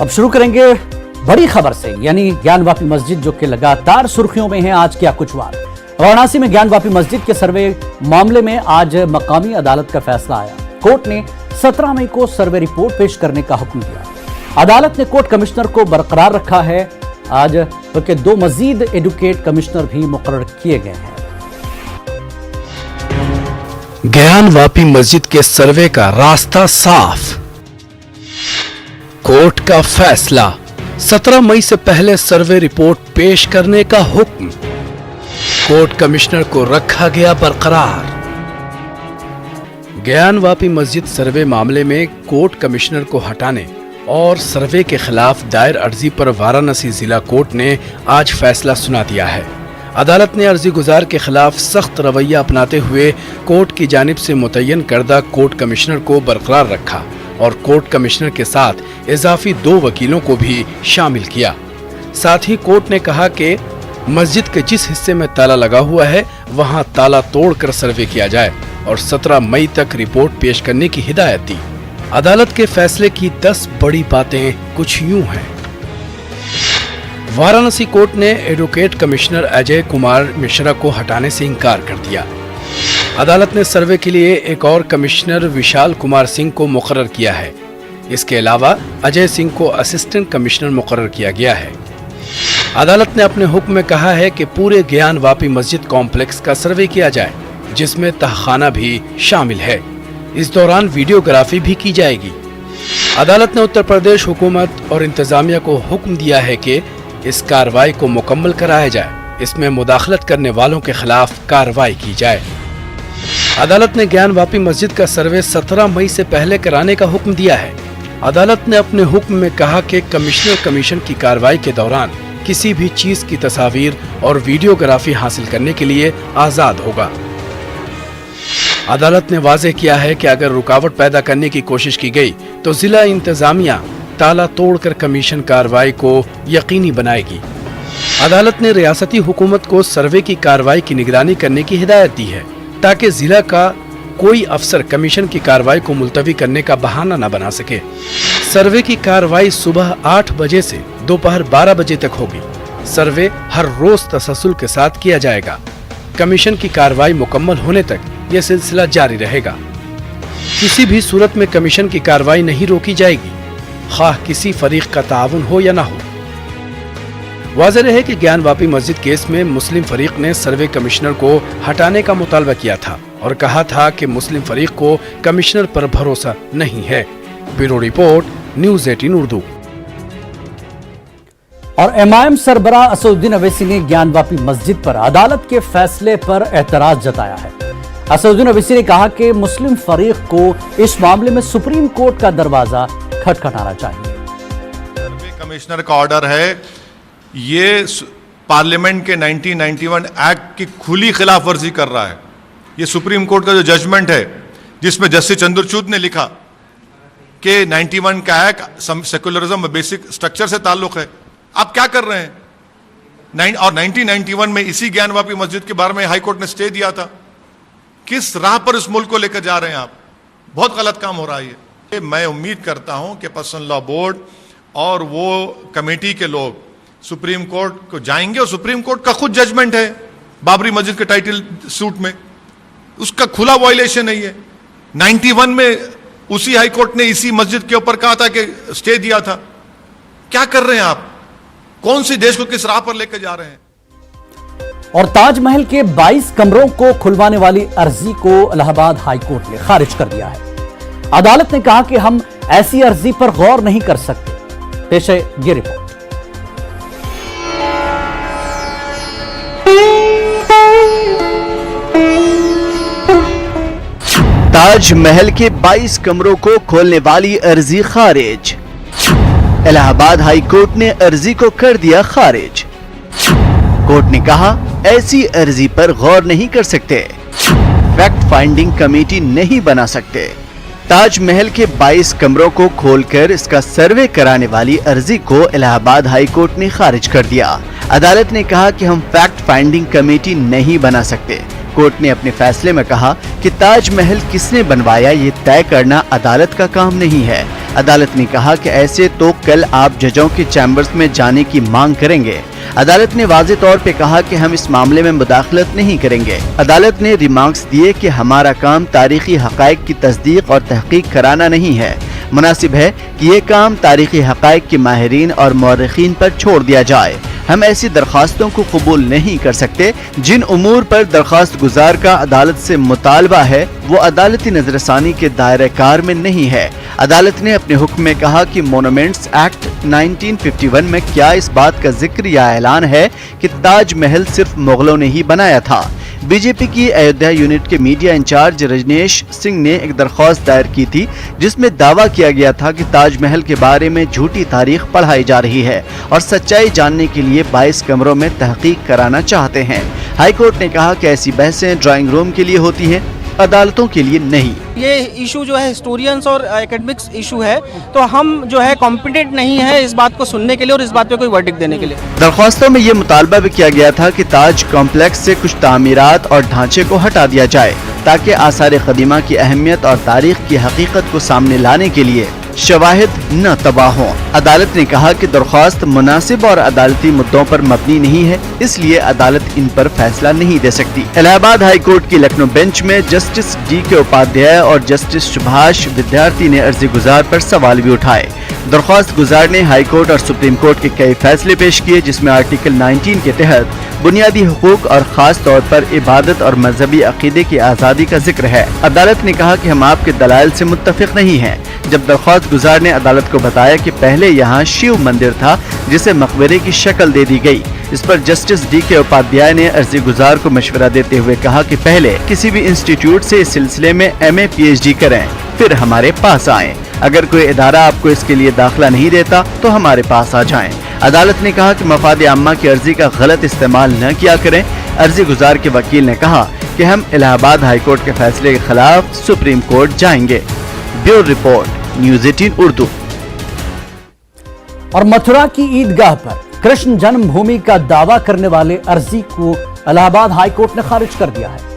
अब शुरू करेंगे बड़ी खबर से, यानी ज्ञान वापी मस्जिद जो कि लगातार सुर्खियों में है। आज क्या कुछ हुआ? वाराणसी में ज्ञान वापी मस्जिद के सर्वे मामले में आज मकामी अदालत का फैसला आया। कोर्ट ने 17 मई को सर्वे रिपोर्ट पेश करने का हुक्म दिया। अदालत ने कोर्ट कमिश्नर को बरकरार रखा है आज, बल्कि 2 मजीद एडवोकेट कमिश्नर भी मुकर्रर किए गए हैं। ज्ञान वापी मस्जिद के सर्वे का रास्ता साफ। कोर्ट का फैसला, 17 मई से पहले सर्वे रिपोर्ट पेश करने का हुक्म। कोर्ट कमिश्नर को रखा गया बरकरार। ज्ञान वापी मस्जिद सर्वे मामले में कोर्ट कमिश्नर को हटाने और सर्वे के खिलाफ दायर अर्जी पर वाराणसी जिला कोर्ट ने आज फैसला सुना दिया है। अदालत ने अर्जी गुजार के खिलाफ सख्त रवैया अपनाते हुए कोर्ट की जानिब से मुतय्यन करदा कोर्ट कमिश्नर को बरकरार रखा और कोर्ट कमिश्नर के साथ इजाफी 2 वकीलों को भी शामिल किया। साथ ही कोर्ट ने कहा कि मस्जिद के जिस हिस्से में ताला लगा हुआ है वहां ताला तोड़कर सर्वे किया जाए और 17 मई तक रिपोर्ट पेश करने की हिदायत दी। अदालत के फैसले की 10 बड़ी बातें कुछ यूं हैं। वाराणसी कोर्ट ने एडवोकेट कमिश्नर अजय कुमार मिश्रा को हटाने से इनकार कर दिया। अदालत ने सर्वे के लिए एक और कमिश्नर विशाल कुमार सिंह को मुकर्रर किया है। इसके अलावा अजय सिंह को असिस्टेंट कमिश्नर मुकर्रर किया गया है। अदालत ने अपने हुक्म में कहा है कि पूरे ज्ञान वापी मस्जिद कॉम्प्लेक्स का सर्वे किया जाए, जिसमें तहखाना भी शामिल है। इस दौरान वीडियोग्राफी भी की जाएगी। अदालत ने उत्तर प्रदेश हुकूमत और इंतजामिया को हुक्म दिया है कि इस कार्रवाई को मुकम्मल कराया जाए। इसमें मुदाखलत करने वालों के खिलाफ कार्रवाई की जाए। अदालत ने ज्ञान वापी मस्जिद का सर्वे 17 मई से पहले कराने का हुक्म दिया है। अदालत ने अपने हुक्म में कहा कि कमिश्नर कमीशन की कार्रवाई के दौरान किसी भी चीज की तस्वीर और वीडियोग्राफी हासिल करने के लिए आजाद होगा। अदालत ने वाज़ेह किया है कि अगर रुकावट पैदा करने की कोशिश की गई तो जिला इंतजामिया ताला तोड़कर कमीशन कार्रवाई को यकीनी बनाएगी। अदालत ने रियासती हुकूमत को सर्वे की कार्रवाई की निगरानी करने की हिदायत दी है ताकि जिला का कोई अफसर कमीशन की कार्रवाई को मुलतवी करने का बहाना न बना सके। सर्वे की कार्रवाई सुबह 8 बजे से दोपहर 12 बजे तक होगी। सर्वे हर रोज तसलसल के साथ किया जाएगा। कमीशन की कार्रवाई मुकम्मल होने तक यह सिलसिला जारी रहेगा। किसी भी सूरत में कमीशन की कार्रवाई नहीं रोकी जाएगी, खाह किसी फरीक का ताउन हो या ना हो। वाज़ेह है कि ज्ञान वापी मस्जिद केस में मुस्लिम फरीक ने सर्वे कमिश्नर को हटाने का मुतालबा किया था और कहा था कि मुस्लिम फरीक को कमिश्नर पर भरोसा नहीं है। Bureau report, news 18 Urdu. और एमआईएम सरबराह असदुद्दीन अवैसी ने ज्ञान वापी मस्जिद पर अदालत के फैसले पर एतराज जताया है। असदुद्दीन अवैसी ने कहा कि मुस्लिम फरीक को इस मामले में सुप्रीम कोर्ट का दरवाजा खटखटाना चाहिए। सर्वे कमिश्नर का ऑर्डर है, ये पार्लियामेंट के 1991 एक्ट की खुली खिलाफ वर्जी कर रहा है। ये सुप्रीम कोर्ट का जो जजमेंट है जिसमें जस्टिस चंद्रचूड़ ने लिखा कि 91 का एक्ट सेकुलरिज्म बेसिक स्ट्रक्चर से ताल्लुक है। आप क्या कर रहे हैं? और 1991 में इसी ज्ञान वापी मस्जिद के बारे में हाई कोर्ट ने स्टे दिया था। किस राह पर इस मुल्क को लेकर जा रहे हैं आप? बहुत गलत काम हो रहा है। मैं उम्मीद करता हूं कि पर्सनल लॉ बोर्ड और वो कमेटी के लोग सुप्रीम कोर्ट को जाएंगे और सुप्रीम कोर्ट का खुद जजमेंट है बाबरी मस्जिद के टाइटल सूट में, उसका खुला वायलेशन है ये। 91 में उसी हाई कोर्ट ने इसी मस्जिद के ऊपर कहा था कि स्टे दिया था। क्या कर रहे हैं आप? कौन सी देश को किस राह पर लेकर जा रहे हैं? और ताजमहल के 22 कमरों को खुलवाने वाली अर्जी को इलाहाबाद हाई कोर्ट ने खारिज कर दिया है। अदालत ने कहा कि हम ऐसी अर्जी पर गौर नहीं कर सकते। पेश है ये रिपोर्ट। ताजमहल के 22 कमरों को खोलने वाली अर्जी खारिज। इलाहाबाद हाई कोर्ट ने अर्जी को कर दिया खारिज। कोर्ट ने कहा ऐसी अर्जी पर गौर नहीं कर सकते, फैक्ट फाइंडिंग कमेटी नहीं बना सकते। ताजमहल के 22 कमरों को खोलकर इसका सर्वे कराने वाली अर्जी को इलाहाबाद हाई कोर्ट ने खारिज कर दिया। अदालत ने कहा कि हम फैक्ट फाइंडिंग कमेटी नहीं बना सकते। कोर्ट ने अपने फैसले में कहा कि ताजमहल किसने बनवाया ये तय करना अदालत का काम नहीं है। अदालत ने कहा कि ऐसे तो कल आप जजों के चैम्बर्स में जाने की मांग करेंगे। अदालत ने वाज़े तौर पे कहा कि हम इस मामले में मुदाखलत नहीं करेंगे। अदालत ने रिमार्क्स दिए कि हमारा काम तारीखी हक़ाइक़ की तस्दीक और तहक़ीक़ कराना नहीं है। मुनासिब है कि ये काम तारीखी हक़ाइक़ के माहिरीन और मौरख़ीन पर छोड़ दिया जाए। हम ऐसी दरख्वास्तों को कबूल नहीं कर सकते। जिन उमूर पर दरख्वास्त गुजार का अदालत से मुतालबा है वो अदालती नजरसानी के दायरे कार में नहीं है। अदालत ने अपने हुक्म में कहा कि मोनूमेंट्स एक्ट 1951 में क्या इस बात का जिक्र या ऐलान है कि ताज महल सिर्फ मुगलों ने ही बनाया था। बीजेपी की अयोध्या यूनिट के मीडिया इंचार्ज रजनेश सिंह ने एक दरख्वास्त दायर की थी जिसमें दावा किया गया था कि ताजमहल के बारे में झूठी तारीख पढ़ाई जा रही है और सच्चाई जानने के लिए 22 कमरों में तहकीक कराना चाहते हैं। हाई कोर्ट ने कहा कि ऐसी बहसें ड्राइंग रूम के लिए होती हैं, अदालतों के लिए नहीं। ये इशू जो है हिस्टोरियंस और एकेडमिक्स इशू है, तो हम जो है कॉम्पिटेंट नहीं है इस बात को सुनने के लिए और इस बात पे कोई वर्डिक्ट देने के लिए। दरख्वास्तों में ये मुतालबा भी किया गया था कि ताज कॉम्प्लेक्स से कुछ तामीरात और ढांचे को हटा दिया जाए ताकि आसार क़दीमा की अहमियत और तारीख की हकीकत को सामने लाने के लिए शवाहिद न तबाह हों। अदालत ने कहा कि दरख्वास्त मुनासिब और अदालती मुद्दों पर मबनी नहीं है, इसलिए अदालत इन पर फैसला नहीं दे सकती। इलाहाबाद हाई कोर्ट की लखनऊ बेंच में जस्टिस D.K. उपाध्याय और जस्टिस सुभाष विद्यार्थी ने अर्जी गुजार पर सवाल भी उठाए। दरख्वास्त गुजार ने हाई कोर्ट और सुप्रीम कोर्ट के कई फैसले पेश किए जिसमें आर्टिकल 19 के तहत बुनियादी हुकूक और खास तौर पर इबादत और मजहबी अकीदे की आज़ादी का जिक्र है। अदालत ने कहा कि हम आपके दलाइल से मुत्तफिक नहीं हैं। जब दरख्वास्त गुजार ने अदालत को बताया कि पहले यहाँ शिव मंदिर था जिसे मकबरे की शक्ल दे दी गई, इस पर जस्टिस D.K. उपाध्याय ने अर्जी गुजार को मशवरा देते हुए कहा कि पहले किसी भी इंस्टीट्यूट से इस सिलसिले में MA PhD करें, फिर हमारे पास आएं। अगर कोई इदारा आपको इसके लिए दाखिला नहीं देता तो हमारे पास आ जाएं। अदालत ने कहा कि मफाद आम्मा की अर्जी का गलत इस्तेमाल न किया करें। अर्जी गुजार के वकील ने कहा कि हम इलाहाबाद हाई कोर्ट के फैसले के खिलाफ सुप्रीम कोर्ट जाएंगे। Bureau report, news 18 Urdu. और मथुरा की ईदगाह पर कृष्ण जन्मभूमि का दावा करने वाले अर्जी को इलाहाबाद हाई कोर्ट ने खारिज कर दिया है।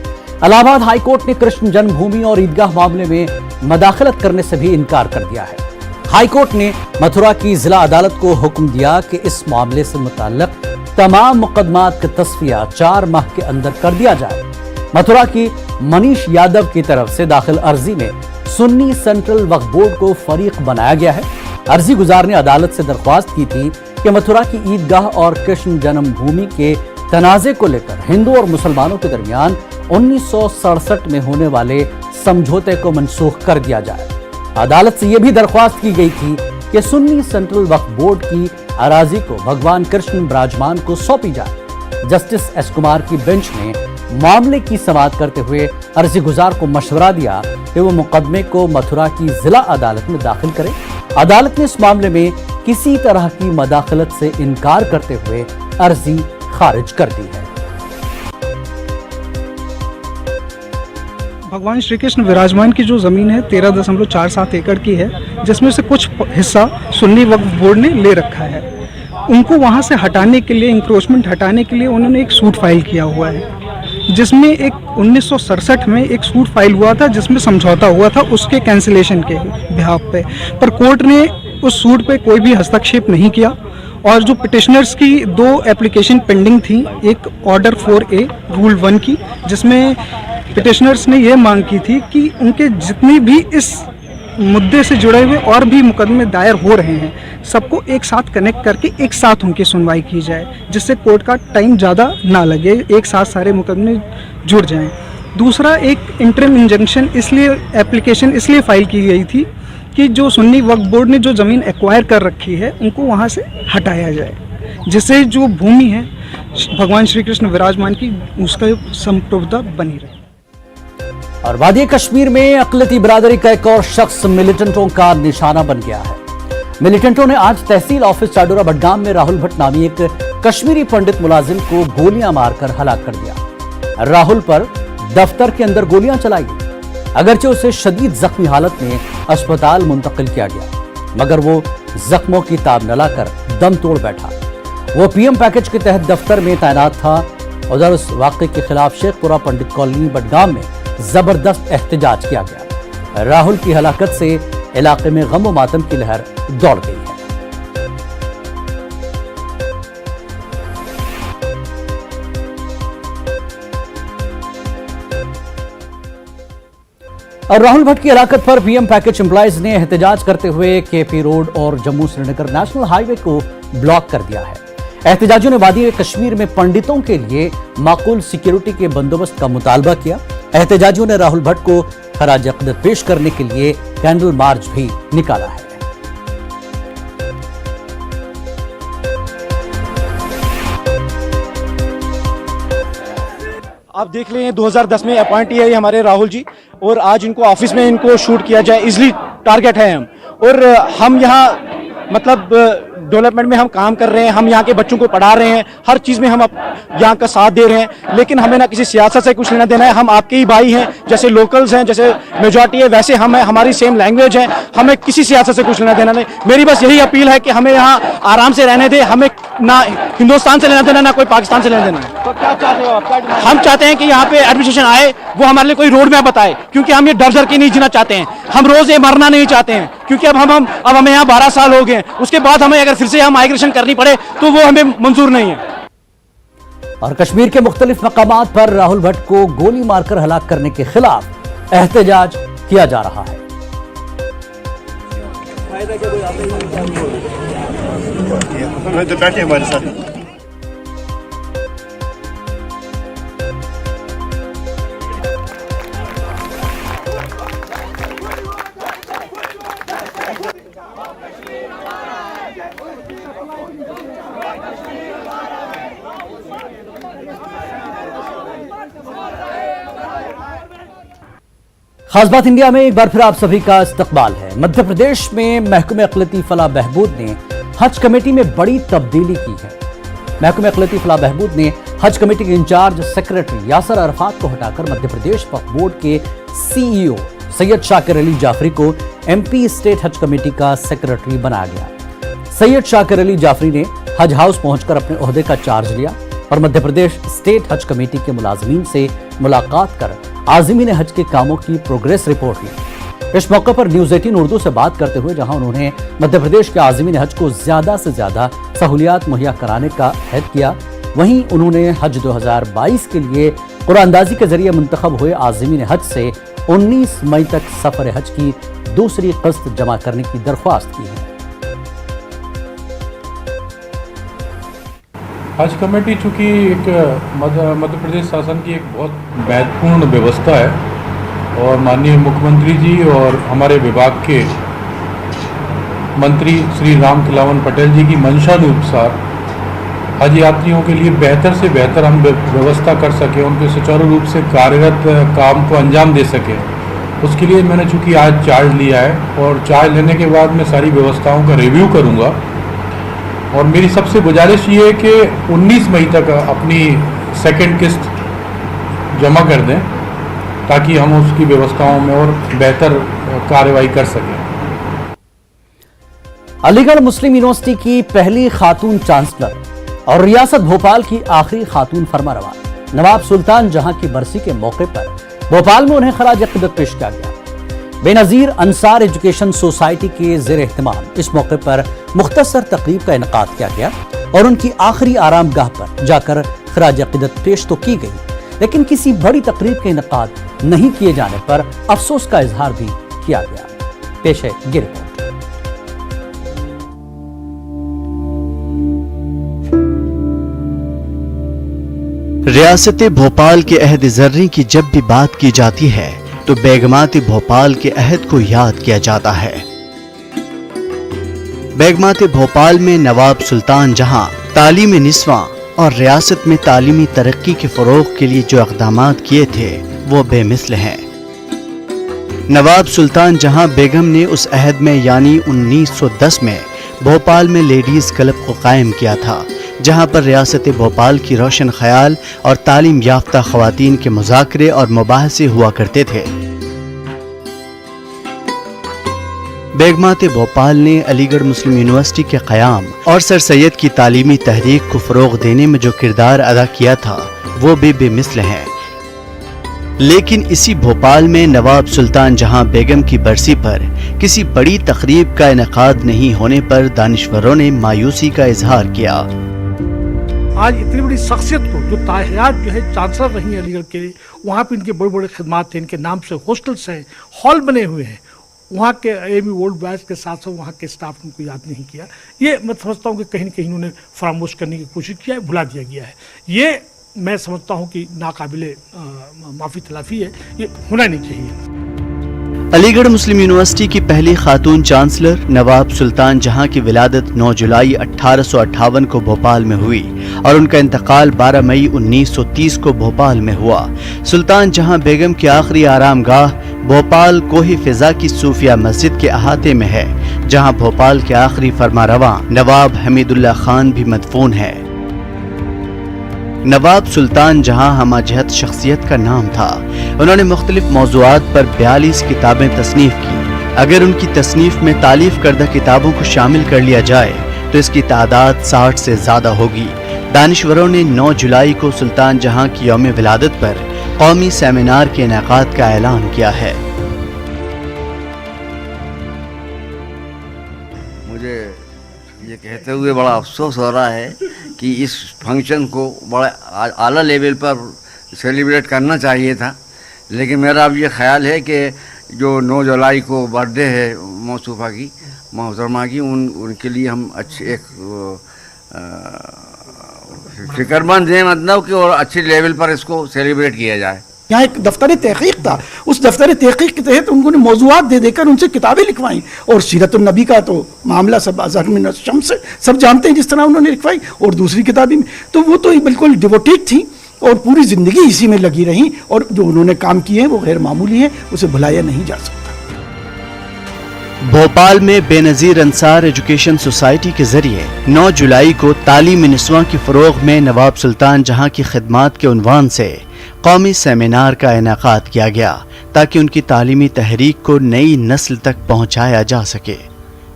इलाहाबाद हाई कोर्ट ने कृष्ण जन्मभूमि और ईदगाह मामले में मदाखलत करने से भी इनकार कर दिया है। हाई कोर्ट ने मथुरा की जिला अदालत को हुक्म दिया कि इस मामले से मुताल्लिक तमाम मुकदमात का तस्फिया 4 माह के अंदर कर दिया जाए। मथुरा की मनीष यादव की तरफ से दाखिल अर्जी में सुन्नी सेंट्रल वक्फ बोर्ड को फरीक बनाया गया है। अर्जी गुजार ने अदालत से दरख्वास्त की थी कि मथुरा की ईदगाह और कृष्ण जन्मभूमि के तनाजे को लेकर हिंदू और मुसलमानों के दरमियान 1967 में होने वाले समझौते को मनसूख कर दिया जाए। अदालत से यह भी दरख्वास्त की गई थी कि सुन्नी सेंट्रल वक्फ बोर्ड की अराजी को भगवान कृष्ण विराजमान को सौंपी जाए। Justice S. कुमार की बेंच ने मामले की समाअत करते हुए अर्जी गुजार को मशवरा दिया कि वो मुकदमे को मथुरा की जिला अदालत में दाखिल करें। अदालत ने इस मामले में किसी तरह की मदाखलत से इनकार करते हुए अर्जी खारिज कर दी है। भगवान श्री कृष्ण विराजमान की जो ज़मीन है 13.47 एकड़ की है, जिसमें से कुछ हिस्सा सुन्नी वक्फ बोर्ड ने ले रखा है। उनको वहाँ से हटाने के लिए, इंक्रोचमेंट हटाने के लिए उन्होंने एक सूट फाइल किया हुआ है, जिसमें एक 1967 में एक सूट फाइल हुआ था जिसमें समझौता हुआ था उसके कैंसिलेशन के बिहाफ पे, पर कोर्ट ने उस सूट पे कोई भी हस्तक्षेप नहीं किया। और जो पिटिशनर्स की 2 एप्लीकेशन पेंडिंग थी, एक ऑर्डर 4A रूल 1 की, जिसमें पिटिशनर्स ने यह मांग की थी कि उनके जितने भी इस मुद्दे से जुड़े हुए और भी मुकदमे दायर हो रहे हैं, सबको एक साथ कनेक्ट करके एक साथ उनकी सुनवाई की जाए, जिससे कोर्ट का टाइम ज़्यादा ना लगे, एक साथ सारे मुकदमे जुड़ जाएं। दूसरा, एक इंटरिम इंजंक्शन इसलिए एप्लीकेशन इसलिए फाइल की गई थी कि जो सुन्नी वक्फ बोर्ड ने जो ज़मीन एक्वायर कर रखी है उनको वहाँ से हटाया जाए, जिससे जो भूमि है भगवान श्री कृष्ण विराजमान की उसका संप्रभुता बनी रहे। और वादी कश्मीर में अक़लियती बिरादरी का एक और शख्स मिलिटेंटों का निशाना बन गया है। मिलिटेंटों ने आज तहसील ऑफिस चाडोरा बडगाम में राहुल भट्ट नामी एक कश्मीरी पंडित मुलाजिम को गोलियां मारकर हलाक कर दिया। राहुल पर दफ्तर के अंदर गोलियां चलाई गई, अगरचे उसे शदीद जख्मी हालत में अस्पताल मुंतकिल किया गया, मगर वो जख्मों की ताब न लाकर दम तोड़ बैठा। वो PM पैकेज के तहत दफ्तर में तैनात था। उधर उस वाक़े के खिलाफ शेखपुरा पंडित कॉलोनी बडगाम में जबरदस्त एहतजाज किया गया। राहुल की हलाकत से علاقے میں غم و ماتم کی لہر دوڑ گئی ہے۔ اور راہل بھٹ کی ہلاکت پر پی ایم پیکج امپلائیز نے احتجاج کرتے ہوئے کے پی روڈ اور جموں سری نگر نیشنل ہائی وے کو بلاک کر دیا ہے۔ احتجاجیوں نے وادی کشمیر میں پنڈتوں کے لیے معقول سیکیورٹی کے بندوبست کا مطالبہ کیا۔ احتجاجیوں نے راہل بھٹ کو خراج عقیدت پیش کرنے کے لیے کینڈل مارچ بھی نکالا ہے۔ آپ دیکھ لیں 2010 میں اپوائنٹی ہے یہ ہمارے راہل جی، اور آج ان کو آفس میں ان کو شوٹ کیا جائے، ایزلی ٹارگٹ ہے ہم، اور ہم یہاں مطلب ڈیولپمنٹ میں ہم کام کر رہے ہیں، ہم یہاں کے بچوں کو پڑھا رہے ہیں، ہر چیز میں ہم یہاں کا ساتھ دے رہے ہیں، لیکن ہمیں نہ کسی سیاست سے کچھ لینا دینا ہے۔ ہم آپ کے ہی بھائی ہیں، جیسے لوکلز ہیں، جیسے میجورٹی ہے ویسے ہم ہیں، ہماری سیم لینگویج ہے، ہمیں کسی سیاست سے کچھ لینا دینا نہیں۔ میری بس یہی اپیل ہے کہ ہمیں یہاں آرام سے رہنے دیں، ہمیں نہ ہندوستان سے لینا دینا نہ کوئی پاکستان سے لینا دینا ہے۔ تو کیا چاہتے ہو آپ؟ ہم چاہتے ہیں کہ یہاں پہ ایڈمنسٹریشن آئے، وہ ہمارے لیے کوئی روڈ میپ بتائے، کیونکہ ہم یہ ڈر کے نہیں جینا چاہتے ہیں، ہم روز یہ مرنا نہیں چاہتے ہیں، کیونکہ اب ہمیں یہاں 12 سال ہو گئے ہیں، اس کے بعد ہمیں اگر پھر سے یہاں مائیگریشن کرنی پڑے تو وہ ہمیں منظور نہیں ہے۔ اور کشمیر کے مختلف مقامات پر راہل بھٹ کو گولی مار کر ہلاک کرنے کے خلاف احتجاج کیا جا رہا ہے۔ خاص بات انڈیا میں ایک بار پھر آپ سبھی کا استقبال ہے۔ مدھیہ پردیش میں محکمہ اقلیتی فلاح بہبود نے حج کمیٹی میں بڑی تبدیلی کی ہے۔ محکمہ اقلیتی فلاح بہبود نے حج کمیٹی کے انچارج سیکریٹری یاسر عرفات کو ہٹا کر مدھیہ پردیش وقف بورڈ کے سی ای او سید شاکر علی جعفری کو ایم پی اسٹیٹ حج کمیٹی کا سیکریٹری بنایا گیا۔ سید شاکر علی جعفری نے حج ہاؤس پہنچ کر اپنے عہدے کا چارج لیا اور مدھیہ پردیش اسٹیٹ حج کمیٹی کے ملازمین سے ملاقات کر عازمین حج کے کاموں کی پروگریس رپورٹ لی۔ اس موقع پر نیوز 18 اردو سے بات کرتے ہوئے جہاں انہوں نے مدھیہ پردیش کے عازمین حج کو زیادہ سے زیادہ سہولیات مہیا کرانے کا عہد کیا، وہیں انہوں نے حج 2022 کے لیے قرعہ اندازی کے ذریعے منتخب ہوئے عازمین حج سے 19 مئی تک سفر حج کی دوسری قسط جمع کرنے کی درخواست کی ہے۔ حج کمیٹی چونکہ ایک مدھیہ پردیش شاسن کی ایک بہت مہتوپورن ویوستھا ہے، اور ماننیہ مکھ منتری جی اور ہمارے وبھاگ کے منتری شری رام کھلاون پٹیل جی کی منشا انوسار حج یاتریوں کے لیے بہتر سے بہتر ہم ویوستھا کر سکیں، ان کے سچارو روپ سے کاریرت کام کو انجام دے سکیں، اس کے لیے میں نے چونکہ آج چارج لیا ہے، اور چارج لینے کے بعد میں ساری ویوستھاؤں کا ریویو کروں گا، اور میری سب سے گزارش یہ ہے کہ 19 مئی تک اپنی سیکنڈ قسط جمع کر دیں تاکہ ہم اس کی ویوستھاؤں میں اور بہتر کارروائی کر سکیں۔ علی گڑھ مسلم یونیورسٹی کی پہلی خاتون چانسلر اور ریاست بھوپال کی آخری خاتون فرمانروا نواب سلطان جہاں کی برسی کے موقع پر بھوپال میں انہیں خراج عقیدت پیش کیا گیا۔ بے نظیر انصار ایجوکیشن سوسائٹی کے زیر اہتمام اس موقع پر مختصر تقریب کا انعقاد کیا گیا اور ان کی آخری آرام گاہ پر جا کر خراج عقیدت پیش تو کی گئی، لیکن کسی بڑی تقریب کے انعقاد نہیں کیے جانے پر افسوس کا اظہار بھی کیا گیا۔ پیش ہے یہ رپورٹ۔ ریاست بھوپال کے عہد زرعی کی جب بھی بات کی جاتی ہے تو بیگمات بھوپال کے عہد کو یاد کیا جاتا ہے۔ بیگمات بھوپال میں نواب سلطان جہاں تعلیم نسواں اور ریاست میں تعلیمی ترقی کے فروغ کے لیے جو اقدامات کیے تھے وہ بے مثل ہیں۔ نواب سلطان جہاں بیگم نے اس عہد میں یعنی 1910 میں بھوپال میں لیڈیز کلب کو قائم کیا تھا، جہاں پر ریاست بھوپال کی روشن خیال اور تعلیم یافتہ خواتین کے مذاکرے اور مباحثے ہوا کرتے تھے۔ بیگمات بھوپال نے علی گڑھ مسلم یونیورسٹی کے قیام اور سر سید کی تعلیمی تحریک کو فروغ دینے میں جو کردار ادا کیا تھا وہ بھی بے مثل ہیں۔ लेकिन इसी भोपाल में नवाब सुल्तान जहां बेगम की बरसी पर किसी बड़ी तकरीब का इनेकाद नहीं होने पर दानिश्वरों ने मायूसी का इजहार किया। आज इतनी बड़ी शख्सियत को जो ताहियात जो है चांसलर रही हैं अलीगढ़ के, वहाँ पे इनके बड़े बड़े खिदमात थे, इनके नाम से हॉस्टल्स हैं, हॉल बने हुए हैं, वहाँ के एमी वर्ल्ड बैच के साथ साथ वहाँ के स्टाफ ने उनको याद नहीं किया। ये मैं समझता हूँ कि कहीं न कहीं उन्होंने फरामोश करने की कोशिश किया है, भुला दिया गया है। ये मैं समझता हूँ कि नाकाबिले माफ़ी तलाफ़ी है, ये होना नहीं चाहिए। अलीगढ़ मुस्लिम यूनिवर्सिटी की पहली खातून चांसलर नवाब सुल्तान जहां की विलादत 9 जुलाई 1858 को भोपाल में हुई और उनका इंतकाल 12 मई 1930 को भोपाल में हुआ। सुल्तान जहां बेगम की आखिरी आरामगाह भोपाल कोही फिजा की सूफिया मस्जिद के अहाते में है, जहां भोपाल के आखिरी फरमारवां नवाब हमीदुल्लाह खान भी मदफून है। नवाब सुल्तान जहां हमाजहत शख्सियत का नाम था। उन्होंने मुख्तलिफ मौज़ूआत पर 42 किताबें तसनीफ की। अगर उनकी तसनीफ में तालीफ करदा किताबों को शामिल कर लिया जाए तो इसकी तादाद 60 से ज़्यादा होगी। दानिश्वरों ने 9 जुलाई को सुल्तान जहां की यौम विलादत पर कौमी सेमिनार के इनेकाद का ऐलान किया है। मुझे ये कहते हुए बड़ा अफसोस हो रहा है कि इस फंक्शन को बड़ा आला लेवल पर सेलिब्रेट करना चाहिए था, लेकिन मेरा अब ये ख्याल है कि जो 9 जुलाई को बर्थडे है मौसूफा की, मोहतरमा की, उनके लिए हम अच्छे एक फिक्रमंद हैं, मतलब कि और अच्छे लेवल पर इसको सेलिब्रेट किया जाए। यहाँ एक दफ्तर तहकीक था, उस दफ्तर तहकीक के तहत उन्होंने मौज़ूआत दे देकर उनसे किताबें लिखवाई और सीरत नबी का तो मामला सब अज़हर मिन शम्स सब जानते हैं, जिस तरह उन्होंने लिखवाई। और दूसरी किताबी में तो वो तो बिल्कुल डिवोटेड थी और पूरी ज़िंदगी इसी में लगी रही, और जो उन्होंने काम किए हैं वो गैर मामूली है, उसे भुलाया नहीं जा सकता। भोपाल में बेनज़ीर अंसार एजुकेशन सोसाइटी के जरिए 9 जुलाई को तालीम निस्वां की फ़रोग़ में नवाब सुल्तान जहां की खिदमात के उन्वान से कौमी सेमिनार का इनेकाद किया गया ताकि उनकी तालीमी तहरीक को नई नस्ल तक पहुँचाया जा सके।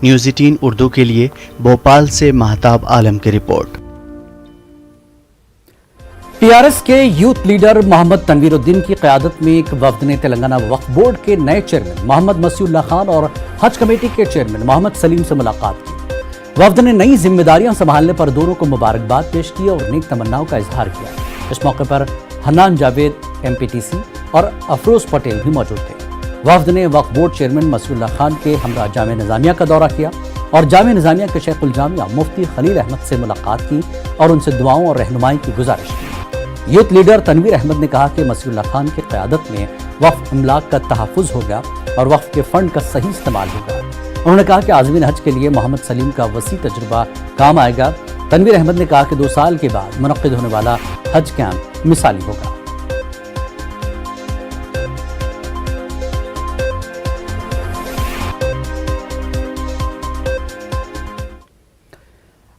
न्यूज़ 18 उर्दू के लिए भोपाल से महताब आलम की रिपोर्ट। टीआरएस के यूथ लीडर मोहम्मद तनवीरुद्दीन की क़यादत में एक वफ्द ने तेलंगाना वक्फ बोर्ड के नए चेयरमैन मोहम्मद मसीउल्लाह खान और हज कमेटी के चेयरमैन मोहम्मद सलीम से मुलाकात की। वफ्द ने नई जिम्मेदारियां संभालने पर दोनों को मुबारकबाद पेश की और नेक तमन्नाओं का इजहार किया। इस मौके पर हन्नान जावेद एमपीटीसी और अफरोज पटेल भी मौजूद थे। वफ्द ने वक्फ बोर्ड चेयरमैन मसीउल्लाह खान के हमरा जामे निज़ामिया का दौरा किया और जामे निज़ामिया के शेखुल जामिया मुफ्ती खलील अहमद से मुलाकात की और उनसे दुआओं और रहनुमाई की गुजारिश की। यूथ लीडर तनवीर अहमद ने कहा कि मसीउल्लाह खान की क़यादत में वक्फ इमलाक का तहफ़्फ़ुज़ होगा और वक्फ के फंड का सही इस्तेमाल होगा। उन्होंने कहा कि आज़मीन हज के लिए मोहम्मद सलीम का वसी तजुर्बा काम आएगा। तनवीर अहमद ने कहा कि 2 साल के बाद मुनक़्क़िद होने वाला हज कैंप मिसाली होगा।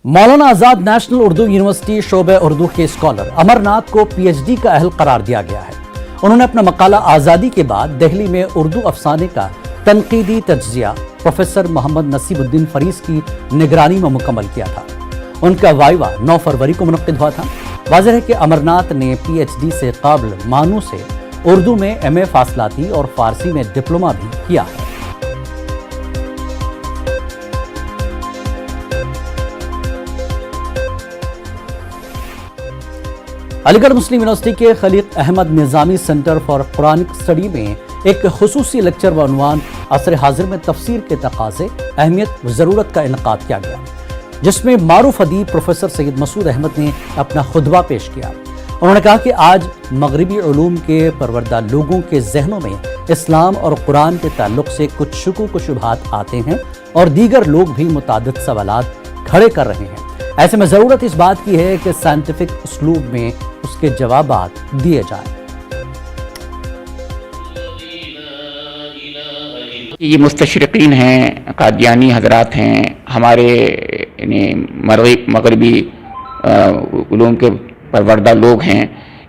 मौलाना आज़ाद नेशनल उर्दू यूनिवर्सिटी शोबे उर्दू के स्कॉलर अमरनाथ को पीएचडी का अहल करार दिया गया है। उन्होंने अपना मकाला आज़ादी के बाद दिल्ली में उर्दू अफसाने का तनकीदी तज्जिया प्रोफेसर मोहम्मद नसीबुद्दीन फरीस की निगरानी में मुकम्मल किया था। उनका वाइवा 9 फरवरी को मुनक़्क़िद हुआ था। वाज़ेह है कि अमरनाथ ने पीएचडी से काबिल मानू से उर्दू में एमए फासलाती और फारसी में डिप्लोमा भी किया है। अलीगढ़ मुस्लिम यूनिवर्सिटी के खलीक अहमद निज़ामी सेंटर फॉर कुरानिक स्टडी में एक खुसूसी लेक्चर व उन्वान असर हाजिर में तफसीर के तकाज़े, अहमियत व ज़रूरत का इनकाद किया गया, जिसमें मारूफ अदीब प्रोफेसर सैयद मसूद अहमद ने अपना खुतबा पेश किया। उन्होंने कहा कि आज मगरबी उलूम के परवरदा लोगों के जहनों में इस्लाम और कुरान के ताल्लुक से कुछ शुकूक व शुबहात आते हैं और दीगर लोग भी मुतादिद सवालात खड़े कर रहे हैं। ऐसे में ज़रूरत इस बात की है कि साइंटिफिक उसलूब में उसके जवाबात दिए जाएं। ये मुस्तशरिकीन हैं, कादियानी हजरात हैं, हमारे मगरबी उलूम के परवरदा लोग हैं,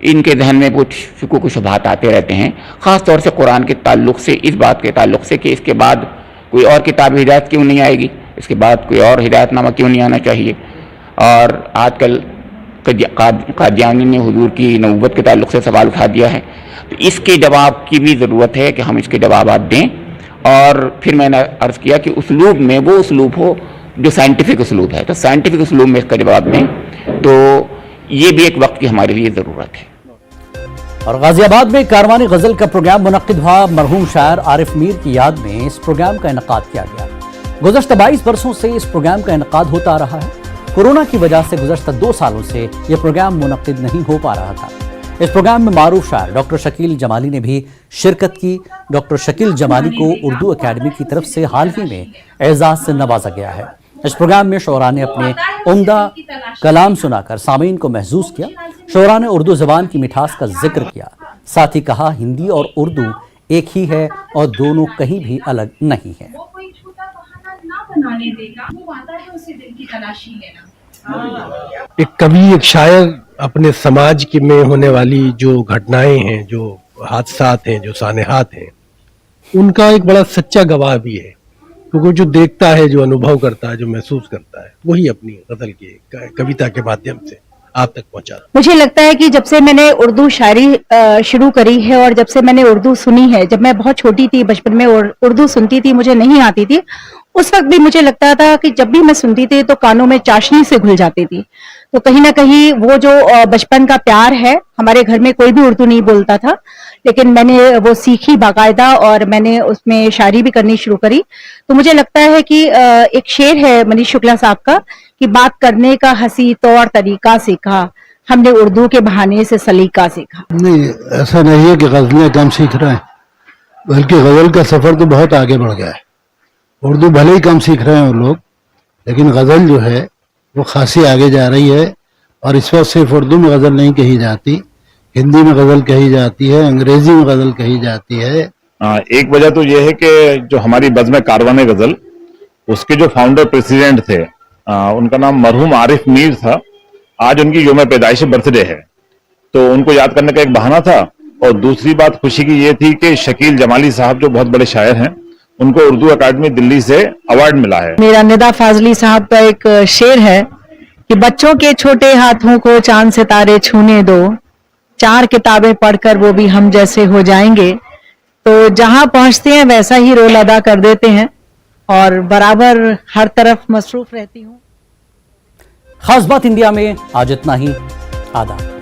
इनके जहन में कुछ शुकूक व शुबहात आते रहते हैं, ख़ास तौर से कुरान के ताल्लुक़ से, इस बात के ताल्लुक़ से कि इसके बाद कोई और किताब हिदायत क्यों नहीं आएगी, इसके बाद कोई और हिदायतनामा क्यों नहीं आना चाहिए। और आजकल قادیانی نے حضور کی نبوت کے تعلق سے سوال اٹھا دیا ہے، تو اس کے جواب کی بھی ضرورت ہے کہ ہم اس کے جوابات دیں. اور پھر میں نے عرض کیا کہ اسلوب میں وہ اسلوب ہو جو سائنٹیفک اسلوب ہے، تو سائنٹیفک اسلوب میں اس کا جواب دیں. تو یہ بھی ایک وقت کی ہمارے لیے ضرورت ہے. اور غازی آباد میں کاروانی غزل کا پروگرام منعقد ہوا. مرحوم شاعر عارف میر کی یاد میں اس پروگرام کا انعقاد کیا گیا. گزشتہ 22 برسوں سے اس پروگرام کا انعقاد ہوتا آ رہا ہے. کورونا کی وجہ سے گزشتہ 2 سالوں سے یہ پروگرام منعقد نہیں ہو پا رہا تھا. اس پروگرام میں معروف شاعر ڈاکٹر شکیل جمالی نے بھی شرکت کی. ڈاکٹر شکیل جمالی کو اردو اکیڈمی کی طرف سے حال ہی میں اعزاز سے نوازا گیا ہے. اس پروگرام میں شعراء نے اپنے عمدہ کلام سنا کر سامعین کو محظوظ کیا. شعراء نے اردو زبان کی مٹھاس کا ذکر کیا. ساتھ ہی کہا ہندی اور اردو ایک ہی ہے اور دونوں کہیں بھی الگ نہیں ہیں. ایک کوی، ایک شاعر اپنے سماج کی میں ہونے والی جو گھٹنائیں ہیں، جو حادثات ہیں، جو سانحات ہیں، ان کا ایک بڑا سچا گواہ بھی ہے. کیونکہ جو دیکھتا ہے، جو انوبھو کرتا ہے، جو محسوس کرتا ہے، وہی اپنی غزل کی کویتا کے مادھیم سے آپ تک پہنچا. مجھے لگتا ہے کہ جب سے میں نے اردو شاعری شروع کری ہے اور جب سے میں نے اردو سنی ہے، جب میں بہت چھوٹی تھی، بچپن میں اردو سنتی تھی، مجھے نہیں آتی تھی، اس وقت بھی مجھے لگتا تھا کہ جب بھی میں سنتی تھی تو کانوں میں چاشنی سے گھل جاتی تھی. تو کہیں نہ کہیں وہ جو بچپن کا پیار ہے، ہمارے گھر میں کوئی بھی اردو نہیں بولتا تھا، لیکن میں نے وہ سیکھی باقاعدہ اور میں نے اس میں شاعری بھی کرنی شروع کری. تو مجھے لگتا ہے کہ ایک شعر ہے منیش شکلا صاحب کا کہ بات کرنے کا حسی طور طریقہ سیکھا، ہم نے اردو کے بہانے سے سلیقہ سیکھا. نہیں، ایسا نہیں ہے کہ غزلیں کم سیکھ رہے ہیں، بلکہ غزل کا سفر تو بہت آگے بڑھ گیا ہے. اردو بھلے ہی کم سیکھ رہے ہیں وہ لوگ، لیکن غزل جو ہے وہ خاصی آگے جا رہی ہے. اور اس وقت صرف اردو میں غزل نہیں کہی جاتی، ہندی میں غزل کہی جاتی ہے، انگریزی میں غزل کہی جاتی ہے. ایک وجہ تو یہ ہے کہ جو ہماری بزم کاروان غزل، اس کے جو فاؤنڈر پریزیڈنٹ تھے، ان کا نام مرحوم عارف میر تھا. آج ان کی یوم پیدائش برتھ ڈے ہے، تو ان کو یاد کرنے کا ایک بہانہ تھا. اور دوسری بات خوشی کی یہ تھی کہ شکیل جمالی صاحب جو بہت بڑے شاعر ہیں، ان کو اردو اکیڈمی دلی سے ایوارڈ ملا ہے. میرا ندا فاضلی صاحب کا ایک شعر ہے کہ بچوں کے چھوٹے ہاتھوں کو چاند ستارے چھونے دو، 4 کتابیں پڑھ کر وہ بھی ہم جیسے ہو جائیں گے. تو جہاں پہنچتے ہیں ویسا ہی رول ادا کر دیتے ہیں اور برابر ہر طرف مصروف رہتی ہوں. خاص بات انڈیا میں آج اتنا ہی. آداب.